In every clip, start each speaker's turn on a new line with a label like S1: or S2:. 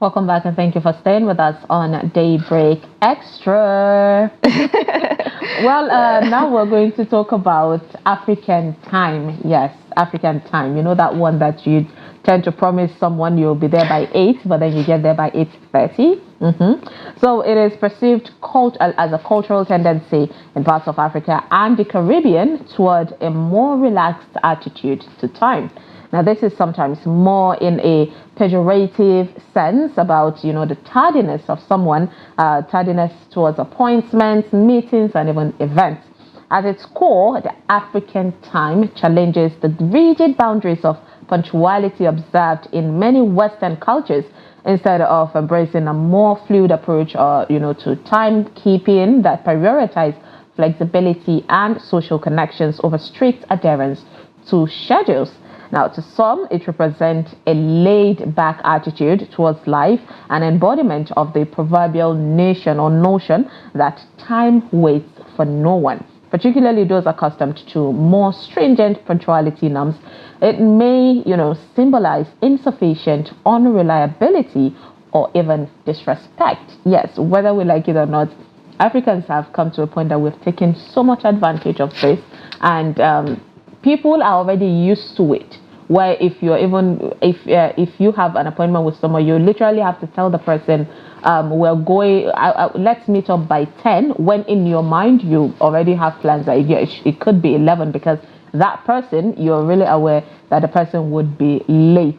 S1: Welcome back and thank you for staying with us on Daybreak Extra. Now we're going to talk about African time. Yes, African time. You know that one that you tend to promise someone you'll be there by 8, but then you get there by 8:30. So it is perceived as a cultural tendency in parts of Africa and the Caribbean toward a more relaxed attitude to time. Now, this is sometimes more in a pejorative sense about, the tardiness of someone, tardiness towards appointments, meetings, and even events. At its core, the African time challenges the rigid boundaries of punctuality observed in many Western cultures instead of embracing a more fluid approach to timekeeping that prioritize flexibility and social connections over strict adherence to schedules. Now, to some, it represents a laid-back attitude towards life, an embodiment of the proverbial notion that time waits for no one, particularly those accustomed to more stringent punctuality norms. It may, symbolize insufficient, unreliability, or even disrespect. Yes, whether we like it or not, Africans have come to a point that we've taken so much advantage of this, and people are already used to it, where if you have an appointment with someone, you literally have to tell the person, we're going, let's meet up by 10, when in your mind you already have plans that it could be 11, because that person, you're really aware that the person would be late.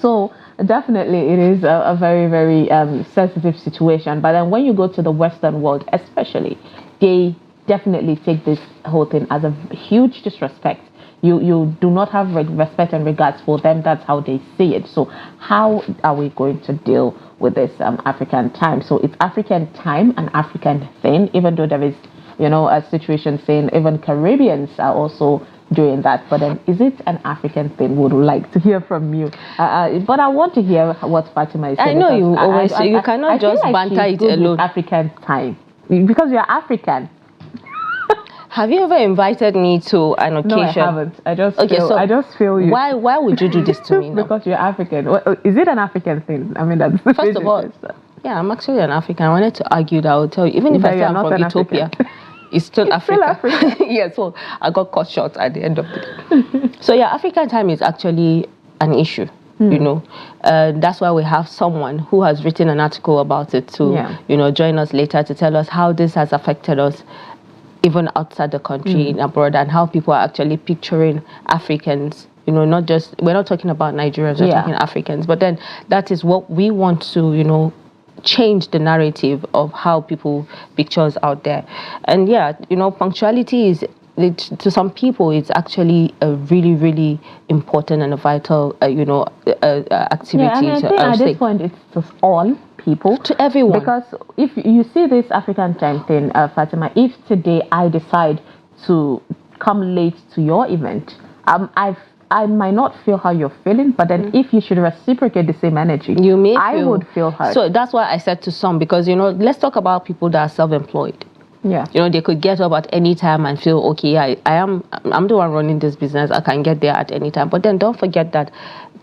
S1: So definitely it is a very, very sensitive situation. But then when you go to the Western world especially, they definitely take this whole thing as a huge disrespect. You do not have respect and regards for them. That's how they see it. So how are we going to deal with this African time? So it's African time, an African thing, even though there is, a situation saying even Caribbeans are also doing that. But then is it an African thing? Would like to hear from you. But I want to hear what Fatima is saying.
S2: I know you always say you cannot just banter it alone.
S1: African time, because you're African.
S2: Have you ever invited me to an occasion?
S1: No, I haven't. I just feel you.
S2: Why would you do this to me now?
S1: Because you're African. Is it an African thing? I mean, that's
S2: first of all, yeah, I'm actually an African. I wanted to argue that. I'll tell you, even if I say I'm from Ethiopia, it's still Africa. Yeah, so I got cut short at the end of the day. So yeah, African time is actually an issue. That's why we have someone who has written an article about it to join us later to tell us how this has affected us even outside the country, abroad, and how people are actually picturing Africans, not just, we're not talking about Nigerians, we're talking Africans, but then that is what we want to, change the narrative of how people picture us out there. And punctuality is, to some people, it's actually a really, really important and a vital, activity.
S1: Yeah, and I think at this point, it's to all people.
S2: To everyone.
S1: Because if you see this African time thing, Fatima, if today I decide to come late to your event, I might not feel how you're feeling, but then if you should reciprocate the same energy, I would feel hurt.
S2: So that's why I said to some, because, let's talk about people that are self-employed.
S1: Yeah.
S2: They could get up at any time and feel, okay, I'm the one running this business. I can get there at any time. But then don't forget that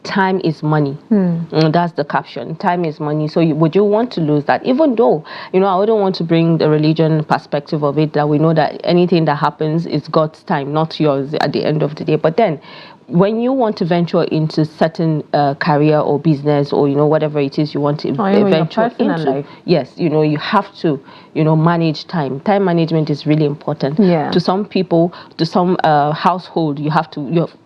S2: time is money. That's the caption. Time is money. So would you want to lose that? Even though, I wouldn't want to bring the religion perspective of it, that we know that anything that happens is God's time, not yours at the end of the day. But then when you want to venture into certain career or business or whatever it is you want to venture into, life. Yes, you have to manage time. Time management is really important. To some people, to some household, you have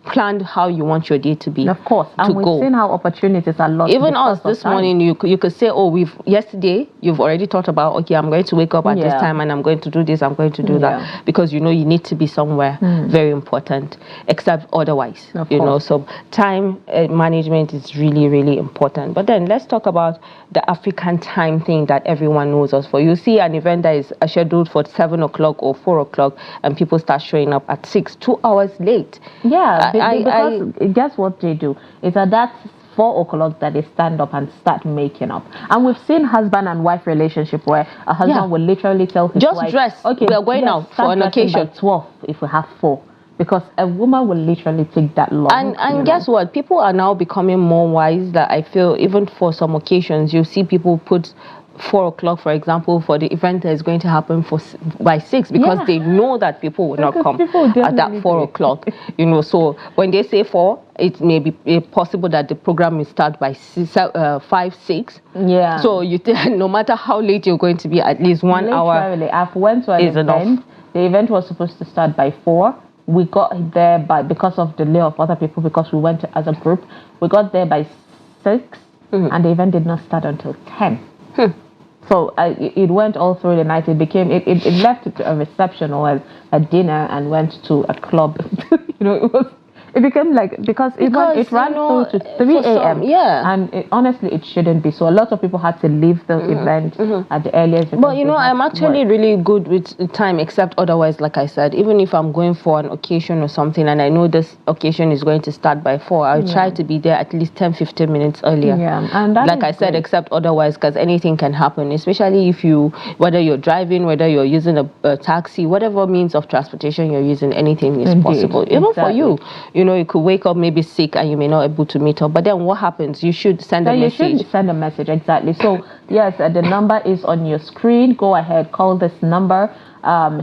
S2: planned how you want your day to be.
S1: Of course, and we've seen how opportunities are lost.
S2: Even us this morning, you could say, oh, yesterday you've already thought about, okay, I'm going to wake up at this time and I'm going to do this, I'm going to do that, because you need to be somewhere. Very important, except otherwise. So time management is really, really important. But then let's talk about the African time thing that everyone knows us for. You see an event that is scheduled for 7 o'clock or 4 o'clock and people start showing up at 6, 2 hours late.
S1: Yeah, because guess what they do? It's at that 4 o'clock that they stand up and start making up. And we've seen husband and wife relationship where a husband will literally tell his wife,
S2: just dress, okay, we are going out for an occasion.
S1: By 12 if we have 4. because a woman will literally take that long.
S2: And guess what? People are now becoming more wise. That I feel even for some occasions, you see people put 4 o'clock, for example, for the event that is going to happen by 6 because they know that people will not come at that 4 o'clock. So when they say 4, it may be possible that the program will start by 5, 6.
S1: Yeah.
S2: So no matter how late you're going to be, at least 1 hour.
S1: Literally, I've went to an event. Enough. The event was supposed to start by 4. We got there because of the delay of other people, because we went as a group. We got there by 6, and the event did not start until 10. So it went all through the night. It left a reception or a dinner and went to a club. It became because it ran through to 3 a.m. And honestly, it shouldn't be. So a lot of people had to leave the event at the earliest.
S2: But I'm actually really good with time, except otherwise, like I said, even if I'm going for an occasion or something and I know this occasion is going to start by 4, I'll try to be there at least 10-15 minutes earlier.
S1: Yeah, and
S2: like I said, except otherwise, because anything can happen, especially if whether you're driving, whether you're using a taxi, whatever means of transportation you're using, anything is possible. Even for you. You could wake up maybe sick and you may not be able to meet up. But then what happens? You should send a message.
S1: You should send a message, exactly. So, yes, the number is on your screen. Go ahead, call this number.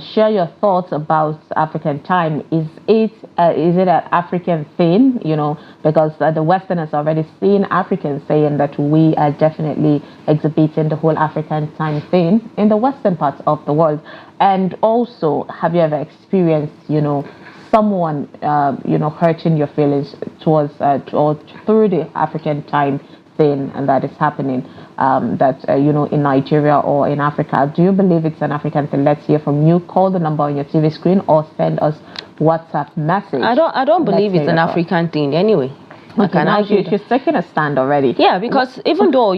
S1: Share your thoughts about African time. Is it an African thing? Because the Western has already seen Africans saying that we are definitely exhibiting the whole African time thing in the Western parts of the world. And also, have you ever experienced, someone hurting your feelings towards or through the African time thing and that is happening in Nigeria or in Africa? Do you believe it's an African thing? Let's hear from you. Call the number on your TV screen or send us WhatsApp message.
S2: I don't believe it's an African thing anyway.
S1: Okay, now she's taking a stand already.
S2: Yeah, because even though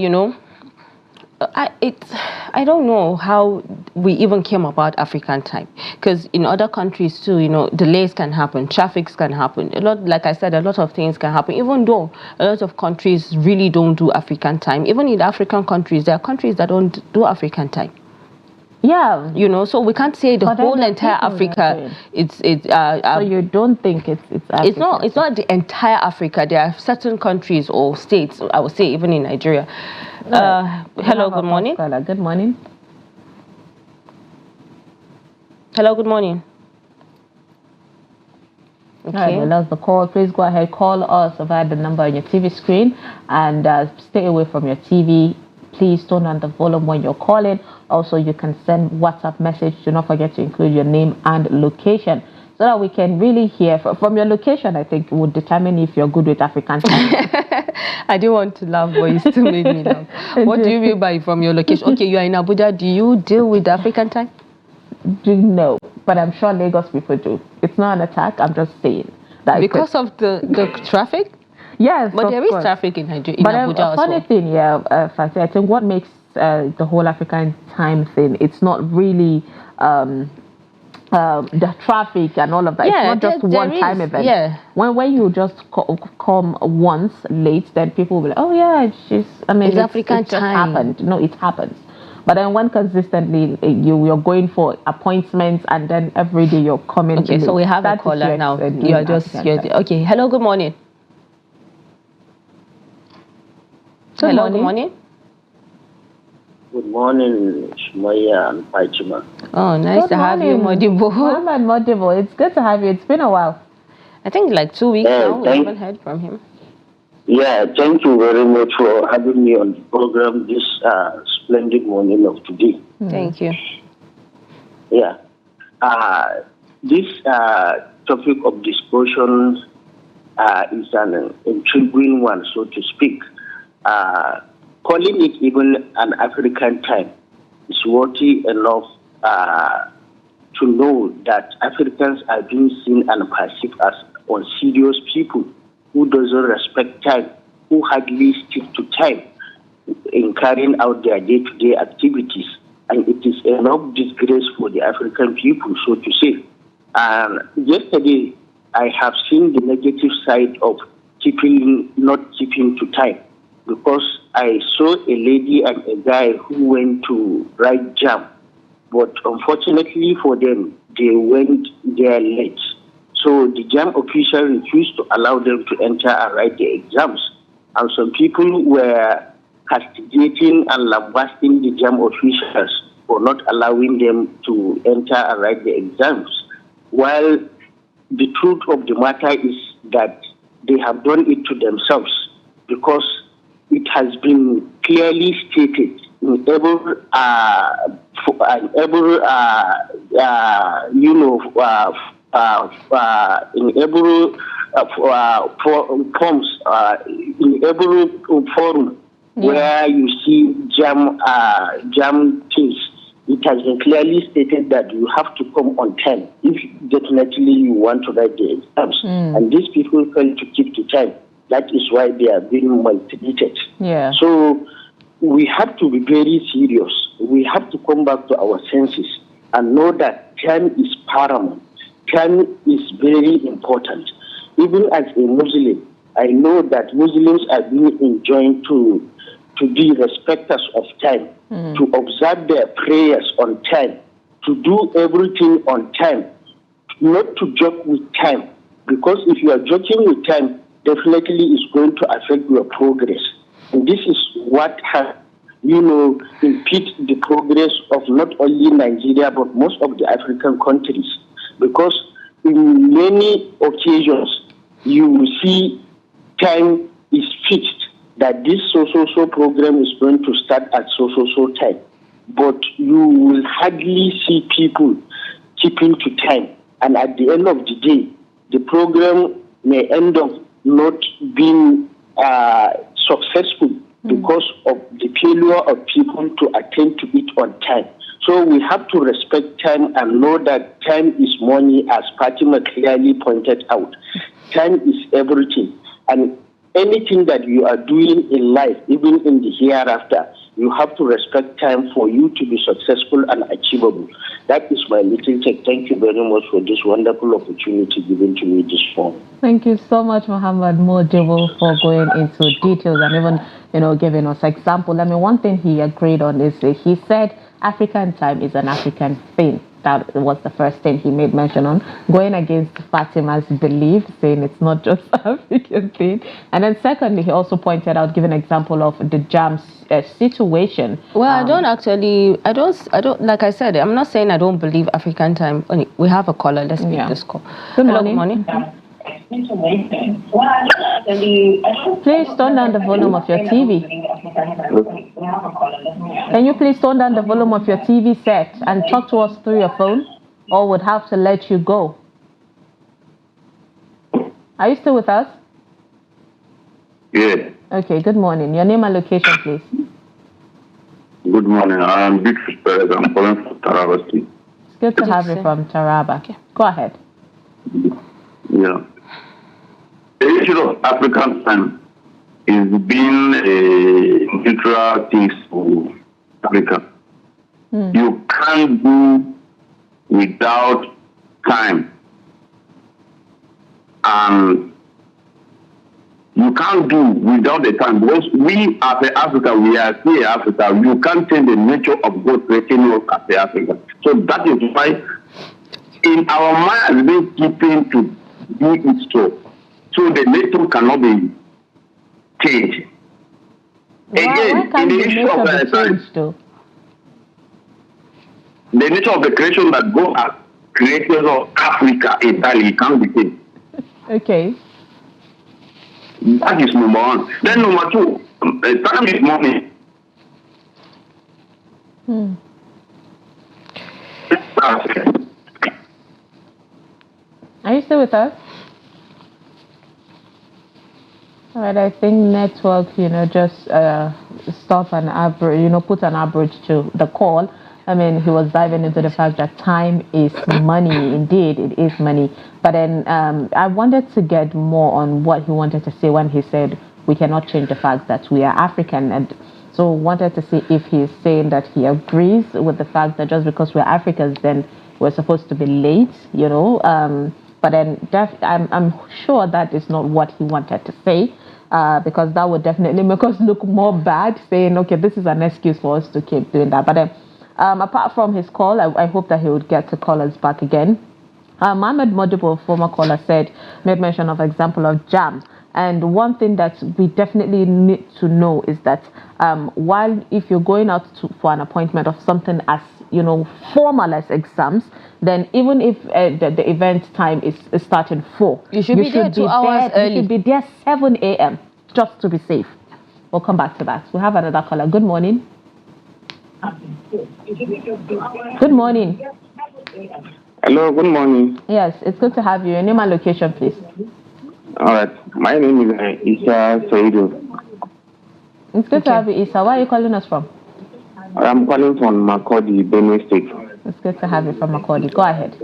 S2: I don't know how we even came about African time, because in other countries too, delays can happen, traffics can happen, like I said, a lot of things can happen, even though a lot of countries really don't do African time. Even in African countries, there are countries that don't do African time.
S1: Yeah,
S2: so we can't say the whole entire Africa.
S1: So you don't think it's Africa?
S2: It's not the entire Africa. There are certain countries or states, I would say, even in Nigeria. Hello, good morning.
S1: Good morning.
S2: Hello, good morning.
S1: Okay. All right, we lost the call. Please go ahead, call us via the number on your TV screen and stay away from your TV. Please turn on the volume when you're calling. Also, you can send WhatsApp message. Do not forget to include your name and location so that we can really hear from your location. I think would determine if you're good with African time.
S2: I didn't want to laugh, but you still made me laugh. What do you mean by from your location? Okay, you are in Abuja. Do you deal with African time?
S1: No, but I'm sure Lagos people do. It's not an attack. I'm just saying that
S2: because of the traffic.
S1: Yes,
S2: but there is traffic in Nigeria, in Abuja as well.
S1: Funny thing, Fatih, I think what makes the whole African time thing, it's not really the traffic and all of that.
S2: Yeah,
S1: it's not just one-time event.
S2: Yeah.
S1: When you just come once late, then people will be like, oh yeah, it's
S2: African
S1: just
S2: time.
S1: Happened. No, it happens. But then when consistently you're going for appointments and then every day you're coming.
S2: Okay, so we have a caller now. You are just here. Okay, hello, good morning. Good morning.
S3: Good morning, Shumaya and Paichima.
S2: Oh, nice to have you, Modibo.
S1: Muhammad Modibo, it's good to have you. It's been a while.
S2: I think like 2 weeks now. We haven't heard from him.
S3: Yeah, thank you very much for having me on the program this splendid morning of today.
S2: Thank you.
S3: Yeah. This topic of discussion is an intriguing one, so to speak. Calling it even an African time is worthy enough to know that Africans are being seen and perceived as unserious people who doesn't respect time, who hardly stick to time in carrying out their day-to-day activities. And it is enough disgrace for the African people, so to say. Yesterday, I have seen the negative side of not keeping to time, because I saw a lady and a guy who went to write jam, but unfortunately for them, they went there late. So the JAM official refused to allow them to enter and write the exams. And some people were castigating and lambasting the JAM officials for not allowing them to enter and write the exams. While the truth of the matter is that they have done it to themselves, because it has been clearly stated in every forms, in every forum where you see jam things. It has been clearly stated that you have to come on time if definitely you want to write the exams. And these people fail to keep to time. That is why they are being maltreated.
S1: Yeah.
S3: So we have to be very serious. We have to come back to our senses and know that time is paramount. Time is very important. Even as a Muslim, I know that Muslims are being enjoined to be respecters of time, to observe their prayers on time, to do everything on time, not to joke with time. Because if you are joking with time, definitely it's going to affect your progress. And this is what has, impeded the progress of not only Nigeria, but most of the African countries. Because in many occasions, you will see time is fixed, that this so program is going to start at so time. But you will hardly see people keeping to time. And at the end of the day, the program may end up not being successful because of the failure of people to attend to it on time. So we have to respect time and know that time is money, as Fatima clearly pointed out. Time is everything. And anything that you are doing in life, even in the hereafter, you have to respect time for you to be successful and achievable. That is my little take. Thank you very much for this wonderful opportunity given to me this morning.
S1: Thank you so much, Muhammad Mojibo, for going into details and even, giving us example. I mean, one thing he agreed on is he said African time is an African thing. That was the first thing he made mention on, going against Fatima's belief, saying it's not just African thing. And then secondly, he also pointed out, giving an example of the jam situation.
S2: Well, I don't, like I said, I'm not saying I don't believe African time. We have a caller. Let's make this call.
S1: Good morning. Please turn down the volume of your TV. Can you please turn down the volume of your TV set and talk to us through your phone, or would have to let you go? Are you still with us?
S4: Yeah.
S1: Okay, good morning. Your name and location, please.
S4: Good morning. I'm Big Perez. I'm calling from Taraba State.
S1: It's good to have you from Taraba. Okay. Go ahead.
S4: Yeah. The issue of African time is being a neutral thing to Africa. You can't do without time. And you can't do without the time, because we as Africa, we are here Africa. You can't change the nature of God creating us as Africa. So that is why in our mind we keeping to do it so the nature cannot be changed. Again, in the issue of the nature of the creation that God has created of Africa entirely can't be changed.
S1: Okay.
S4: That is number one. Then number two, time is money.
S1: Are you still with us? All right, I think network, just stop an average, put an average to the call. I mean, he was diving into the fact that time is money. Indeed, it is money. But then I wanted to get more on what he wanted to say when he said we cannot change the fact that we are African. And so wanted to see if he's saying that he agrees with the fact that just because we're Africans, then we're supposed to be late, But then I'm sure that is not what he wanted to say. Because that would definitely make us look more bad, saying, okay, this is an excuse for us to keep doing that. But then, apart from his call, I hope that he would get to call us back again. Mohammed Modibo, former caller, made mention of example of jam. And one thing that we definitely need to know is that while if you're going out for an appointment of something as formal as exams, then even if the event time is starting 4,
S2: you should be there 2 hours early.
S1: You should be there 7 a.m. just to be safe. We'll come back to that. We have another caller. Good morning. Good morning.
S5: Hello, good morning.
S1: Yes, it's good to have you. Your name and location, please.
S5: All right. My name is Isa Saidu.
S1: It's good to have you, Isa. Where are you calling us from?
S5: I'm calling from Makurdi, Benue State.
S1: It's good to have you from Makurdi. Go ahead.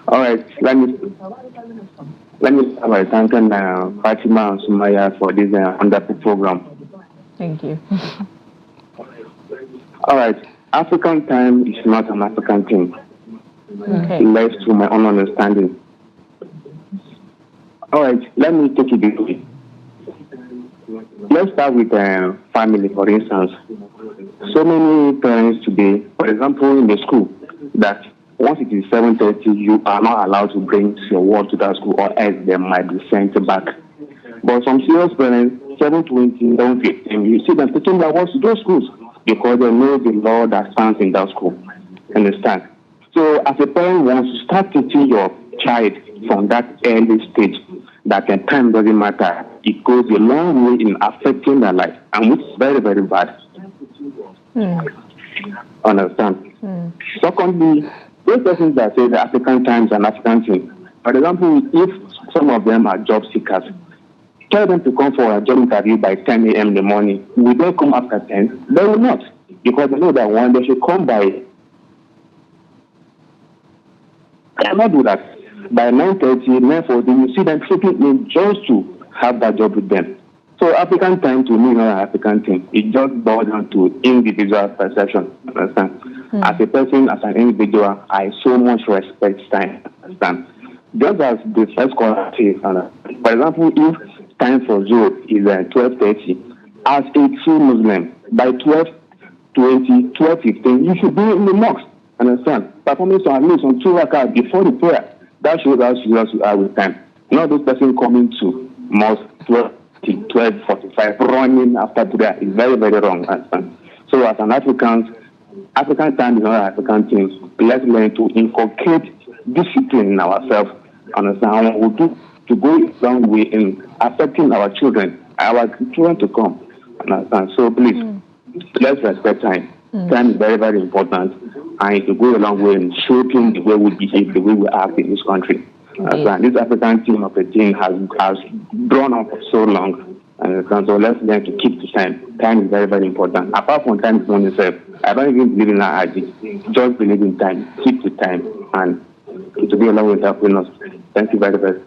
S5: All right. Let me start by thanking Fatima and Sumaya for this wonderful program.
S1: Thank you.
S5: All right. African time is not an African thing.
S1: Okay.
S5: Left to my own understanding. All right. Let me take it this way. Let's start with family, for instance. So many parents today, for example, in the school, that once it is 7:30, you are not allowed to bring your work to that school, or else they might be sent back. But some serious parents, 7:20, 7:15, you see them taking their work to those schools because they know the law that stands in that school. Understand? So as a parent, once you start teaching your child from that early stage that the time doesn't matter, it goes a long way in affecting their life, and which is very, very bad. Understand? Secondly, those persons that say the African times and African thing, for example, if some of them are job seekers, tell them to come for a job interview by 10 a.m. in the morning. Will they come after 10? They will not, because they know that one, they should come by. They cannot do that. By 9:30, 9:40, you see them sitting in just to have that job with them. So African time to me is not an African thing. It just boils down to individual perception. Understand? As a person, as an individual, I so much respect time. Understand? Just as the first caller says, for example, if time for Zuhr is 12:30, as a true Muslim, by 12:20, 12:15, you should be in the mosque. Understand? Performing at least on 2 rakah before the prayer. That shows how serious you are with time. Not this person coming to mosque 12:45 running after prayer is very, very wrong. Understand? So as an African time is not an African thing. Let's learn to inculcate discipline in ourselves. Understand? And we'll do to go a long way in affecting our children to come. Understand? So please, let's respect time. Time is very, very important, and it will go a long way in shaping the way we behave, the way we act in this country. This African team of the team has grown up for so long, and so let's learn to keep the time. Time is very, very important. Apart from time is not itself, I don't even believe in that idea. Just believe in time, keep the time, and it will be a long way to helping us. Thank you very much.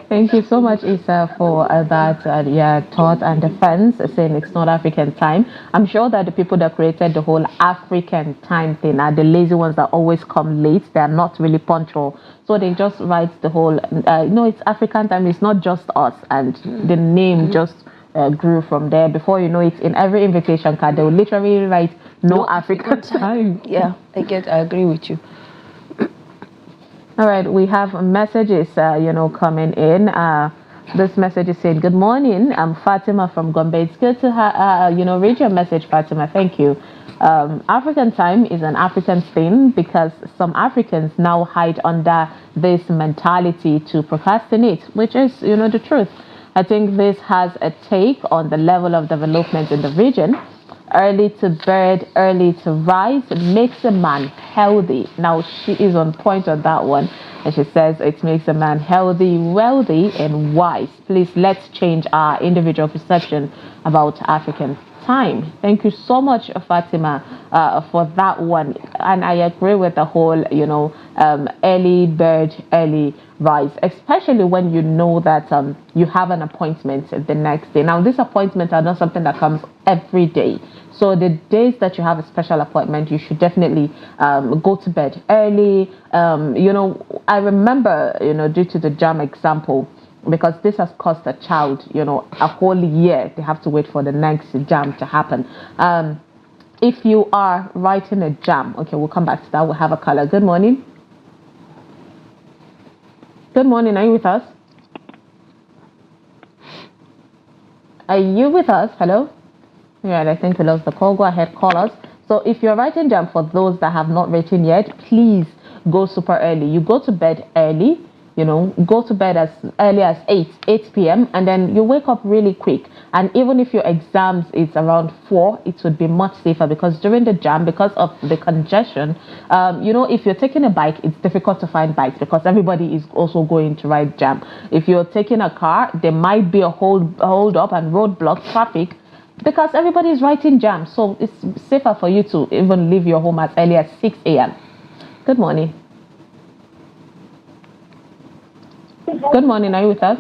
S1: Thank you so much, Isa, for that thought and defense, saying it's not African time. I'm sure that the people that created the whole African time thing are the lazy ones that always come late. They are not really punctual. So they just write the whole, it's African time. It's not just us. And the name just grew from there. Before you know it, in every invitation card, they will literally write no African time.
S2: Yeah, I agree with you.
S1: All right, we have messages, coming in. This message is saying, good morning, I'm Fatima from Gombe. It's good to read your message, Fatima. Thank you. African time is an African thing because some Africans now hide under this mentality to procrastinate, which is, the truth. I think this has a take on the level of development in the region. Early to bed, early to rise makes a man healthy. Now, she is on point on that one. And she says it makes a man healthy, wealthy, and wise. Please, let's change our individual perception about African time. Thank you so much, Fatima, for that one. And I agree with the whole, early bird, early rise, especially when you know that you have an appointment the next day. Now, these appointments are not something that comes every day. So the days that you have a special appointment, you should definitely go to bed early. I remember, due to the JAM example, because this has cost a child, a whole year. They have to wait for the next JAM to happen. If you are writing a JAM, okay, we'll come back to that. We'll have a caller. Good morning. Good morning. Are you with us? Are you with us? Hello? Yeah, I think we lost the call. Go ahead, call us. So if you're writing jam, for those that have not written yet, please go super early. You go to bed early, go to bed as early as 8 p.m. and then you wake up really quick. And even if your exams is around 4, it would be much safer, because during the jam, because of the congestion, if you're taking a bike, it's difficult to find bikes because everybody is also going to ride jam. If you're taking a car, there might be a hold up and roadblock traffic, because everybody is writing jam. So it's safer for you to even leave your home as early as 6 a.m. Good morning. Good morning. Are you with us?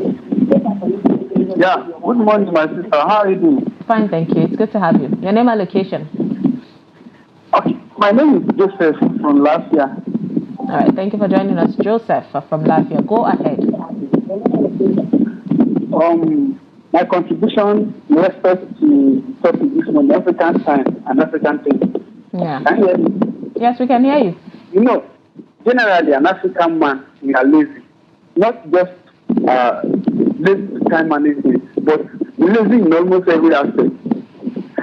S6: Yeah. Good morning, my sister. How are you doing?
S1: Fine, thank you. It's good to have you. Your name and location?
S6: Okay. My name is Joseph from Lafia.
S1: All right. Thank you for joining us, Joseph from Lafia. Go ahead.
S6: My contribution in respect to topic is on African time and African thing.
S1: Yeah.
S6: Can you hear me?
S1: Yes, we can hear you.
S6: Generally, an African man, we are lazy. Not just lazy to time management, but lazy in almost every aspect.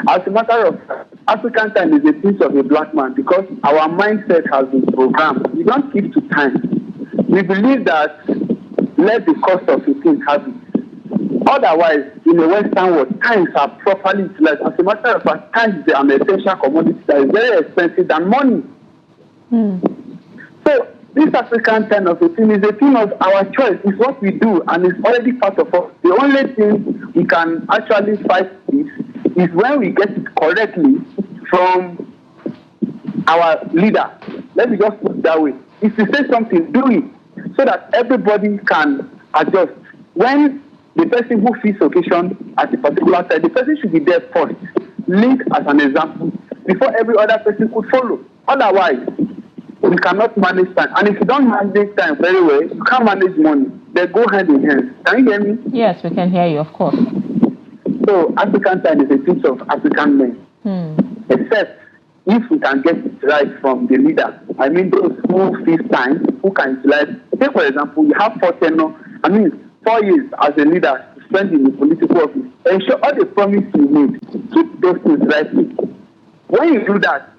S6: As a matter of fact, African time is a piece of a black man because our mindset has been programmed. We don't keep to time. We believe that let the cost of a thing have it. Otherwise, in the Western world, times are properly utilized. As a matter of fact, time is an essential commodity that is very expensive than money. So, this African kind of a thing is a thing of our choice. It's what we do, and it's already part of us. The only thing we can actually fight this is when we get it correctly from our leader. Let me just put it that way. If you say something, do it, so that everybody can adjust. When the person who feels occasion at a particular time, the person should be there first, lead as an example, before every other person could follow. Otherwise, we cannot manage time. And if you don't manage time very well, you can't manage money. They go hand in hand. Can you hear me?
S1: Yes, we can hear you, of course.
S6: So African time is a piece of African men. Except if we can get it right from the leader. I mean, those who feel time, who can utilize. Say, for example, you have 4 years as a leader to spend in the political office. Ensure all the promises you made, keep those things right. When you do that,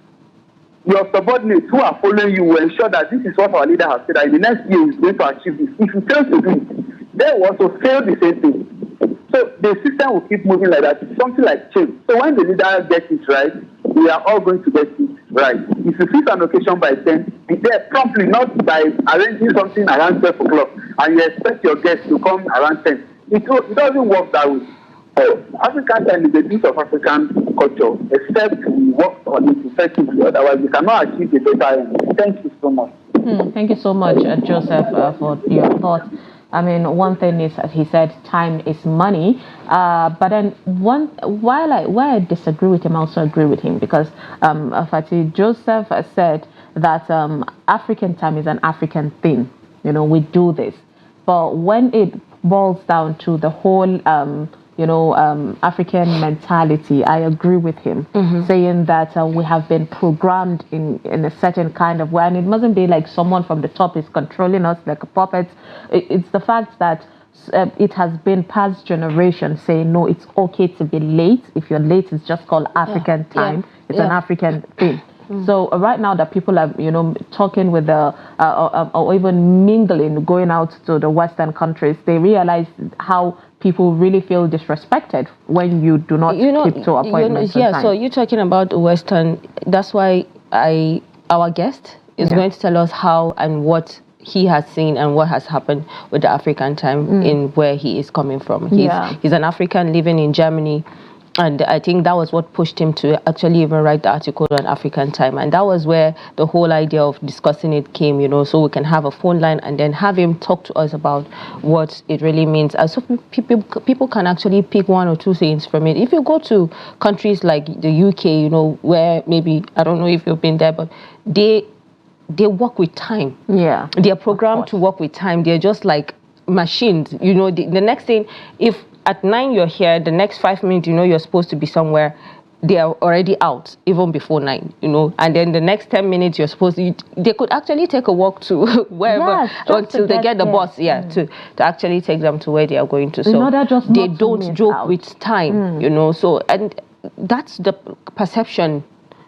S6: your subordinates who are following you will ensure that this is what our leader has said, that in the next year is going to achieve this. If you fail to do it, they will also fail the same thing. So the system will keep moving like that. It's something like change. So when the leader gets it right, we are all going to get it right. If you fix an occasion by 10, be there promptly, not by arranging something around 12 o'clock and you expect your guests to come around 10. It doesn't work that way. So African time is a piece of African culture, except we work on it effectively. Otherwise, we cannot achieve a better end. Thank you so much.
S1: Thank you so much, Joseph, for your thoughts. I mean, one thing is, he said, time is money. But then, while I disagree with him, I also agree with him, because Fati, Joseph said that African time is an African thing. We do this. But when it boils down to the whole African mentality, I agree with him, saying that we have been programmed in a certain kind of way, and it mustn't be like someone from the top is controlling us like a puppet. It's the fact that it has been past generations saying, no, it's okay to be late. If you're late, it's just called African time. It's an African thing. So right now that people are, talking with or even mingling, going out to the Western countries, they realize how people really feel disrespected when you do not keep to appointments.
S2: So you're talking about Western. That's why our guest is going to tell us how and what he has seen and what has happened with the African time in where he is coming from. He's an African living in Germany. And I think that was what pushed him to actually even write the article on African time. And that was where the whole idea of discussing it came, so we can have a phone line and then have him talk to us about what it really means. And so people can actually pick one or two things from it. If you go to countries like the UK, where maybe, I don't know if you've been there, but they work with time.
S1: Yeah.
S2: They are programmed to work with time. They're just like machines. The next thing, if at 9 you're here, the next 5 minutes, you're supposed to be somewhere, they are already out even before 9, and then the next 10 minutes you're supposed to, they could actually take a walk to wherever until they get the bus, to actually take them to where they are going to. So they don't joke with time, so, and that's the perception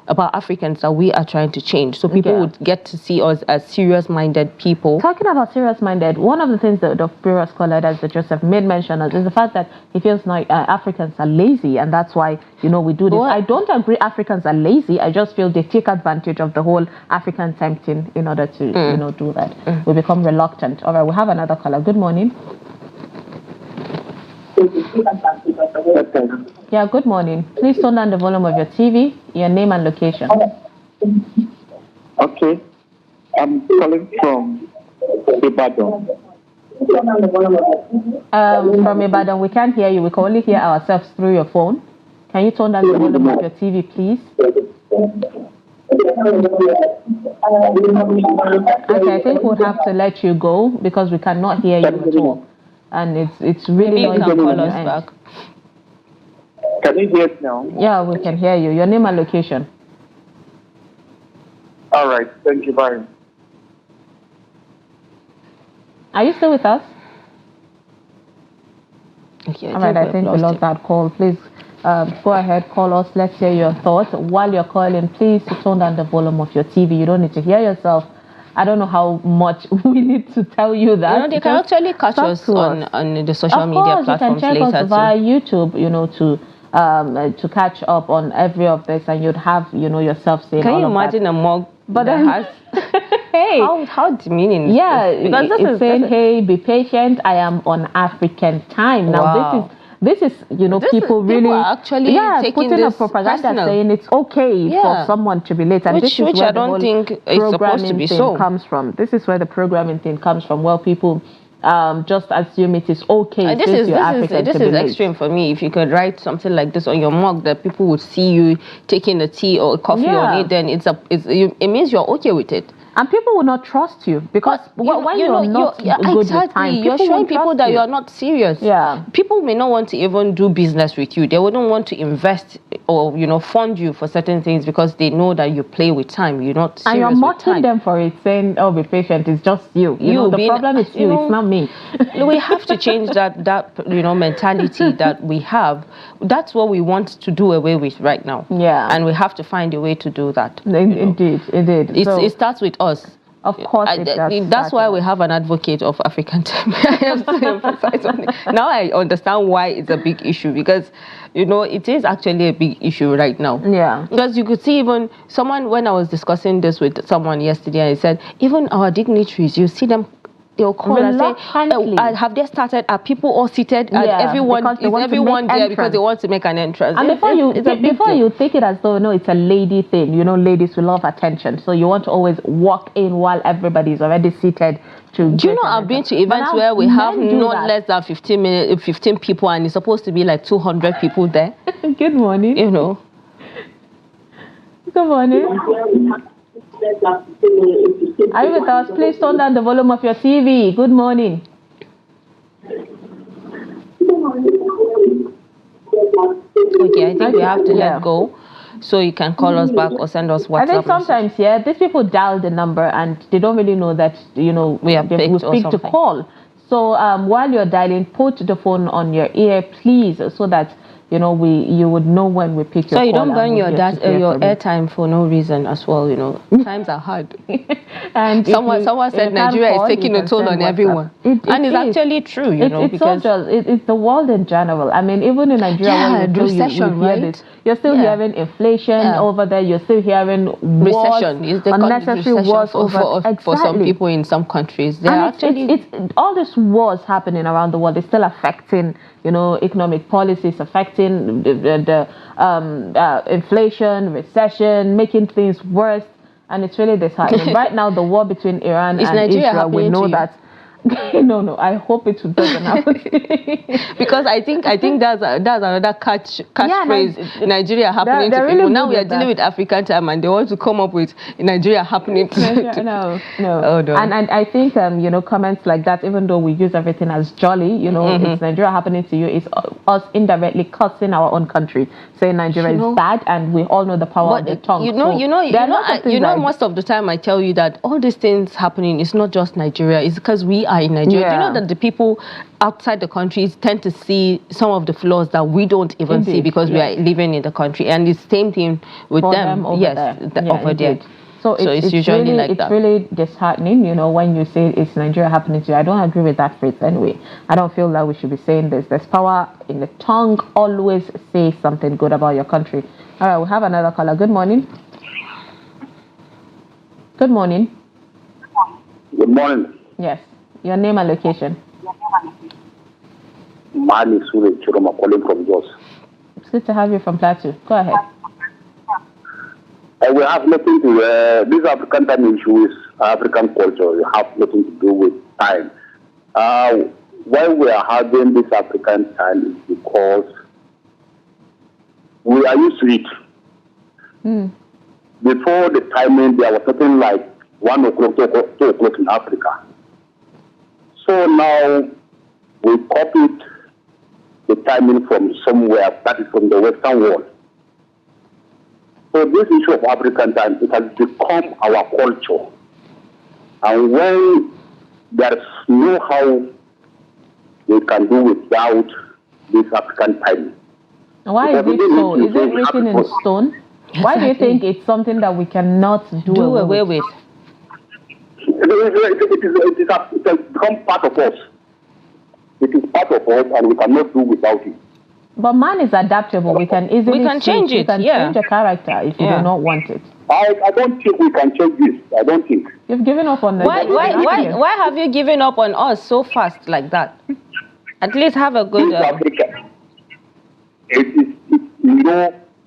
S2: about Africans that we are trying to change. So people would get to see us as serious-minded people.
S1: Talking about serious-minded, one of the things that the previous scholar that Joseph made mention of is the fact that he feels like Africans are lazy, and that's why, we do this. I don't agree Africans are lazy. I just feel they take advantage of the whole African time thing in order to, do that. We become reluctant. All right, we have another caller. Good morning. Yeah, good morning. Please turn down the volume of your TV, your name and location.
S6: Okay. I'm calling from Ibadan.
S1: From Ibadan, we can't hear you. We can only hear ourselves through your phone. Can you turn down the volume of your TV, please? Okay, I think we'll have to let you go because we cannot hear you at all. And it's really noisy.
S2: Maybe you can call us back.
S6: Can you hear it now?
S1: Yeah, we can hear you. Your name and location.
S6: All right. Thank you very much.
S1: Are you still with us?
S2: Okay,
S1: all right, I think we lost that call. Please go ahead, call us. Let's hear your thoughts. While you're calling, please turn down the volume of your TV. You don't need to hear yourself. I don't know how much we need to tell you that.
S2: They can actually catch us on the social media platforms later.
S1: You can check us via YouTube, to catch up on every of this, and you'd have, yourself saying.
S2: Can you imagine a mug that has?
S1: Hey,
S2: how demeaning?
S1: Yeah, because it's saying, hey, be patient. I am on African time now. This is people really
S2: actually
S1: putting a propaganda personal. Saying it's okay for someone to be late, and this is where
S2: I don't think is supposed to be so.
S1: Comes from. This is where the programming thing comes from. Well, people just assume it is okay.
S2: This is extreme for me. If you could write something like this on your mug that people would see you taking a tea or a coffee on it, then it means you're okay with it.
S1: And people will not trust you because when you're not good with time,
S2: you're showing people that you're not serious.
S1: Yeah,
S2: people may not want to even do business with you. They wouldn't want to invest or fund you for certain things because they know that you play with time. You're not serious. And you're mocking
S1: them for it, saying, "Oh, be patient. It's just you. The problem is you. It's not me."
S2: We have to change that mentality that we have. That's what we want to do away with right now.
S1: Yeah,
S2: and we have to find a way to do that.
S1: Indeed.
S2: It starts with us.
S1: Of course,
S2: that's why we have an advocate of African time. I have to emphasize on it. Now I understand why it's a big issue because, it is actually a big issue right now.
S1: Yeah.
S2: Because you could see even someone, when I was discussing this with someone yesterday, I said, even our dignitaries, you see them, they'll call and say, have they started? Are people all seated? And everyone there because they want to make an entrance?
S1: And before you take it as though, it's a lady thing. Ladies will love attention. So you want to always walk in while everybody's already seated.
S2: Do you know I've been to events where we have not less than 15 people and it's supposed to be like 200 people there?
S1: Good morning. Good morning. Are you with us? Please turn down the volume of your TV. Good morning.
S2: Okay, I think we have to let go. So you can call us back or send us WhatsApp.
S1: I think sometimes, these people dial the number and they don't really know that,
S2: we have picked
S1: to call. So while you're dialing, put the phone on your ear, please, so that you would know when we pick your call.
S2: So you don't burn your airtime for no reason as well, Times are hard.
S1: And
S2: someone said Nigeria is taking a toll on everyone. It's actually true,
S1: because it's the world in general. I mean, even in Nigeria,
S2: recession, right?
S1: You're still hearing inflation over there. You're still hearing wars, unnecessary wars
S2: for some people in some countries.
S1: It's all these wars happening around the world. It's still affecting, economic policies, affecting the inflation, recession, making things worse. And it's really disheartening. Right now, the war between Iran and Israel, we know that No, I hope it doesn't happen.
S2: Because I think that's another catchphrase. Nigeria happening to people. Now we are dealing with African time, and they want to come up with Nigeria happening to
S1: no.
S2: Oh, no.
S1: And I think comments like that, even though we use everything as jolly, it's Nigeria happening to you, it's us indirectly cursing our own country, saying Nigeria is bad, and we all know the power of the tongue.
S2: Most of the time I tell you that all these things happening, it's not just Nigeria, it's because we are in Nigeria. Do you know that the people outside the countries tend to see some of the flaws that we don't even see because we are living in the country, and it's the same thing with them over there.
S1: So it's usually really, like that. It's really disheartening, when you say it's Nigeria happening to you. I don't agree with that phrase anyway. I don't feel that we should be saying this. There's power in the tongue. Always say something good about your country. All right, we have another caller. Good morning. Good morning.
S4: Good morning.
S1: Yes. Your name and location.
S4: Mine is Chiroma calling from Jos.
S1: It's good to have you from Plateau. Go ahead.
S4: We have nothing to this African time issue is African culture. We have nothing to do with time. Why we are having this African time is because we are used to it. Before the timing, there was something like 1 o'clock, 2 o'clock in Africa. So now we copied the timing from somewhere, that is from the Western world. So this issue of African time, it has become our culture. And when there's no how we can do without this African time.
S1: Why is it so? Is it written in stone? Why do you think it's something that we cannot do away with?
S4: It has become part of us. It is part of us, and we cannot do without it.
S1: But man is adaptable. We can easily
S2: change it.
S1: We can change a character if you do not want it.
S4: I don't think we can change this. I don't think.
S1: You've given up on the
S2: Why have you given up on us so fast like that? At least have a good...
S4: Africa.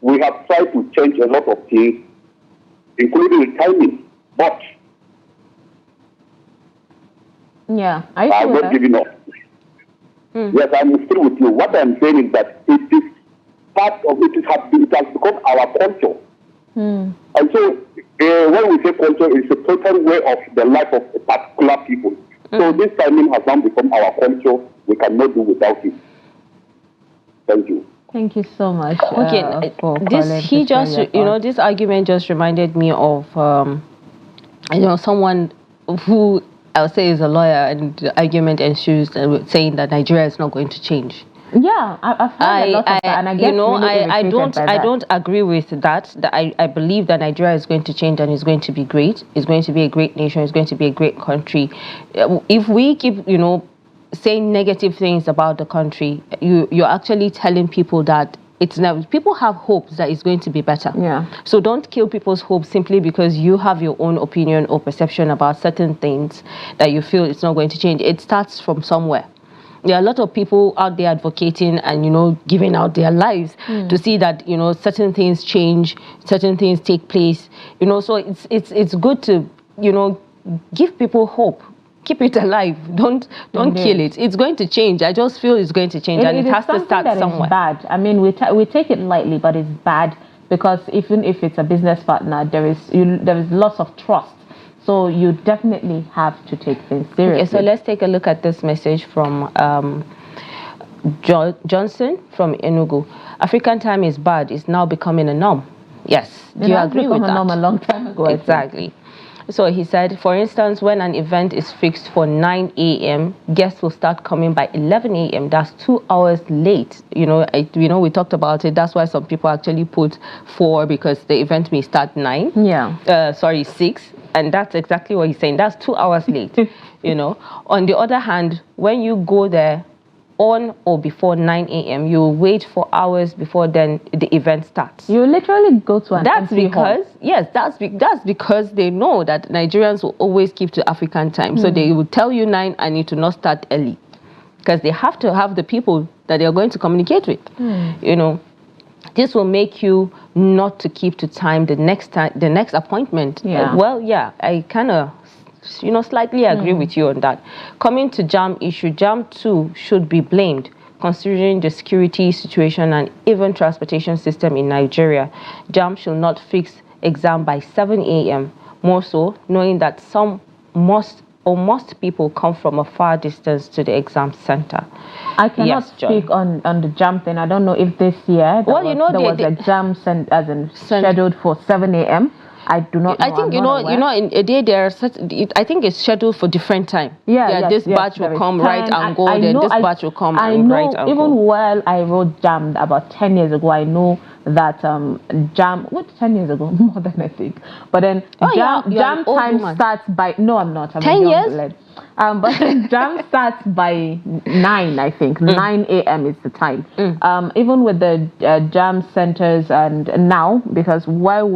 S4: We have tried to change a lot of things, including the timing, but
S1: I'm
S4: not giving up. Yes, I'm still with you. What I'm saying is that it is part of it has become our culture. And so when we say culture, it's a total way of the life of a particular people. So this timing has now become our culture. We cannot do without it. Thank you.
S1: Thank you so much.
S2: This argument just reminded me of someone who I'll say is a lawyer, and the argument ensues saying that Nigeria is not going to change.
S1: Yeah, I've heard a lot of that, and I get
S2: I don't agree with that. I believe that Nigeria is going to change and is going to be great. It's going to be a great nation. It's going to be a great country. If we keep, saying negative things about the country, you're actually telling people that it's never. People have hopes that it's going to be better.
S1: Yeah.
S2: So don't kill people's hopes simply because you have your own opinion or perception about certain things that you feel it's not going to change. It starts from somewhere. There are a lot of people out there advocating and, giving out their lives to see that, certain things change, certain things take place, so it's good to, give people hope. Keep it alive. Don't kill it. It's going to change. I just feel it's going to change, and it has to start somewhere.
S1: Bad. I mean, we take it lightly, but it's bad because even if it's a business partner, there is loss of trust. So you definitely have to take things seriously.
S2: Okay, so let's take a look at this message from Johnson from Enugu. African time is bad. It's now becoming a norm. Yes. Do you agree with that?
S1: It has become a norm a long time ago.
S2: Exactly. So he said, for instance, when an event is fixed for 9 a.m., guests will start coming by 11 a.m. That's 2 hours late. We talked about it. That's why some people actually put 4 because the event may start 9.
S1: Yeah.
S2: 6. And that's exactly what he's saying. That's 2 hours late. On the other hand, when you go there on or before 9 a.m., you wait for hours before then the event starts.
S1: You literally go to an empty hall.
S2: Yes, that's because they know that Nigerians will always keep to African time. So they will tell you 9 and you to not start early because they have to have the people that they are going to communicate with. This will make you not to keep to time the next appointment.
S1: Yeah.
S2: I kind of slightly agree with you on that. Coming to JAM issue, JAM too should be blamed, considering the security situation and even transportation system in Nigeria. JAM should not fix exam by 7 a.m. More so, knowing that most people come from a far distance to the exam center.
S1: I cannot speak on the JAM thing. I don't know if this year there was a JAM scheduled for 7 a.m. I do not know.
S2: I think in a day there are I think it's scheduled for different time. This batch will come right and go, then this batch will come and right and go.
S1: Even while I wrote JAM about 10 years ago, I know that JAM 10 years ago, more than I think. But then JAM time starts by I'm not. I'm
S2: 10 years?
S1: But JAM starts by 9, I think. 9 a.m. is the time. Even with the JAM centers and now, because while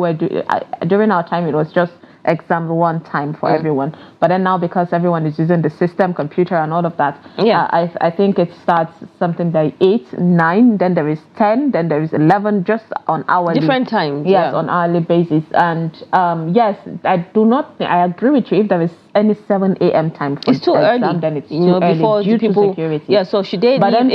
S1: during our time, it was just exam one time for everyone. But then now, because everyone is using the system, computer, and all of that, I think it starts something by 8, 9, then there is 10, then there is 11, just on hourly.
S2: Different times.
S1: Yes, on hourly basis. And yes, I agree with you. If there is any 7 a.m. time for
S2: it's too
S1: exam,
S2: early.
S1: then it's too early due to security.
S2: Yeah, so should they
S1: But then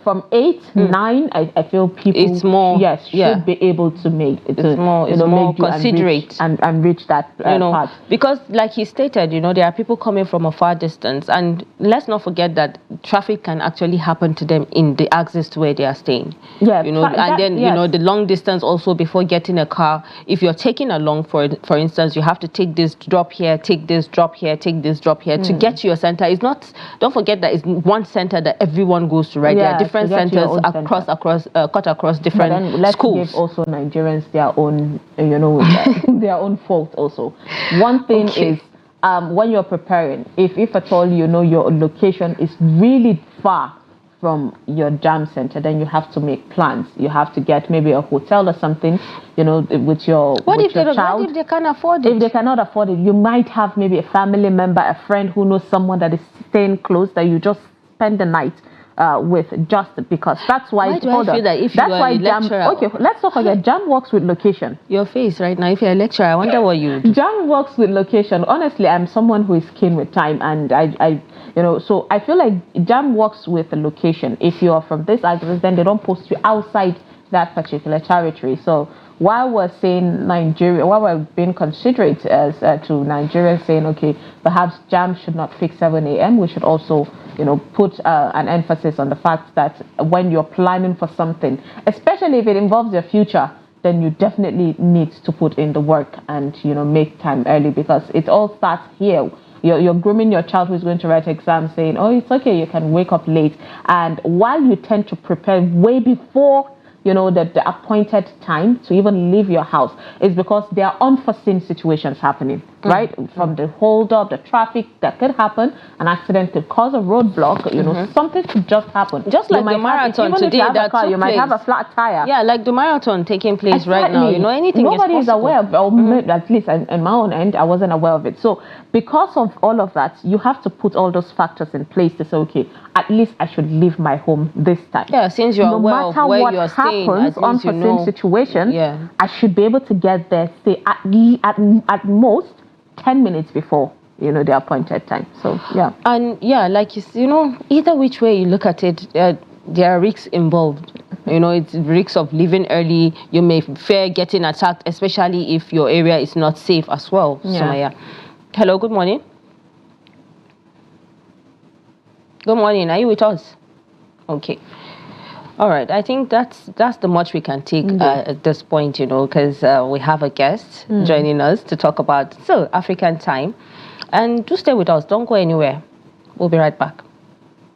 S1: from 8, 9, I feel people
S2: it's more,
S1: should be able to make it.
S2: It's more considerate
S1: and reach that part.
S2: Because like he stated, there are people coming from a far distance, and let's not forget that traffic can actually happen to them in the access to where they are staying.
S1: Yeah,
S2: the long distance also before getting a car. If you're taking along, for instance, you have to take this drop here, take this drop here, take this drop here to get to your center. It's not. Don't forget that it's one center that everyone goes to, right? There are different centers cut across different
S1: but then let's
S2: schools.
S1: Give also Nigerians their own, their own fault also. One thing is when you're preparing, if at all your location is really far from your JAM center, then you have to make plans. You have to get maybe a hotel or something, with your
S2: What if
S1: child.
S2: What if they can't afford it?
S1: If they cannot afford it, you might have maybe a family member, a friend who knows someone that is staying close that you just spend the night with, just because. That's why.
S2: Why do I feel that if
S1: that's
S2: you are
S1: why
S2: a lecturer?
S1: Okay, let's not forget JAM works with location.
S2: Your face right now. If you're a lecturer, I wonder what you do.
S1: JAM works with location. Honestly, I'm someone who is keen with time, and I so I feel like JAM works with a location. If you are from this address, then they don't post you outside that particular territory. So while we're saying Nigeria, while we're being considerate as to Nigeria, saying okay, perhaps JAM should not fix 7 a.m. We should also put an emphasis on the fact that when you're planning for something, especially if it involves your future, then you definitely need to put in the work and make time early, because it all starts here. You're grooming your child who's going to write exams, saying, oh, it's okay, you can wake up late. And while you tend to prepare way before the appointed time to even leave your house, is because there are unforeseen situations happening, right? From the hold up, the traffic that could happen, an accident could cause a roadblock, something could just happen.
S2: Just like the marathon today,
S1: you might have a flat tire.
S2: Yeah, like the marathon taking place right now. Anything
S1: Nobody
S2: is possible.
S1: aware of, or at least in my own end, I wasn't aware of it. So because of all of that, you have to put all those factors in place to say, okay, at least I should leave my home this time.
S2: Yeah, since you're aware of where you're staying,
S1: happens, unforeseen situation, I should be able to get there, say at most 10 minutes before the appointed time. So
S2: and like either which way you look at it, there are risks involved. It's risks of leaving early. You may fear getting attacked, especially if your area is not safe as well. Sumaya. Hello, good morning. Good morning. Are you with us? Okay. All right. I think that's the much we can take at this point, because we have a guest joining us to talk about African time. And do stay with us. Don't go anywhere. We'll be right back.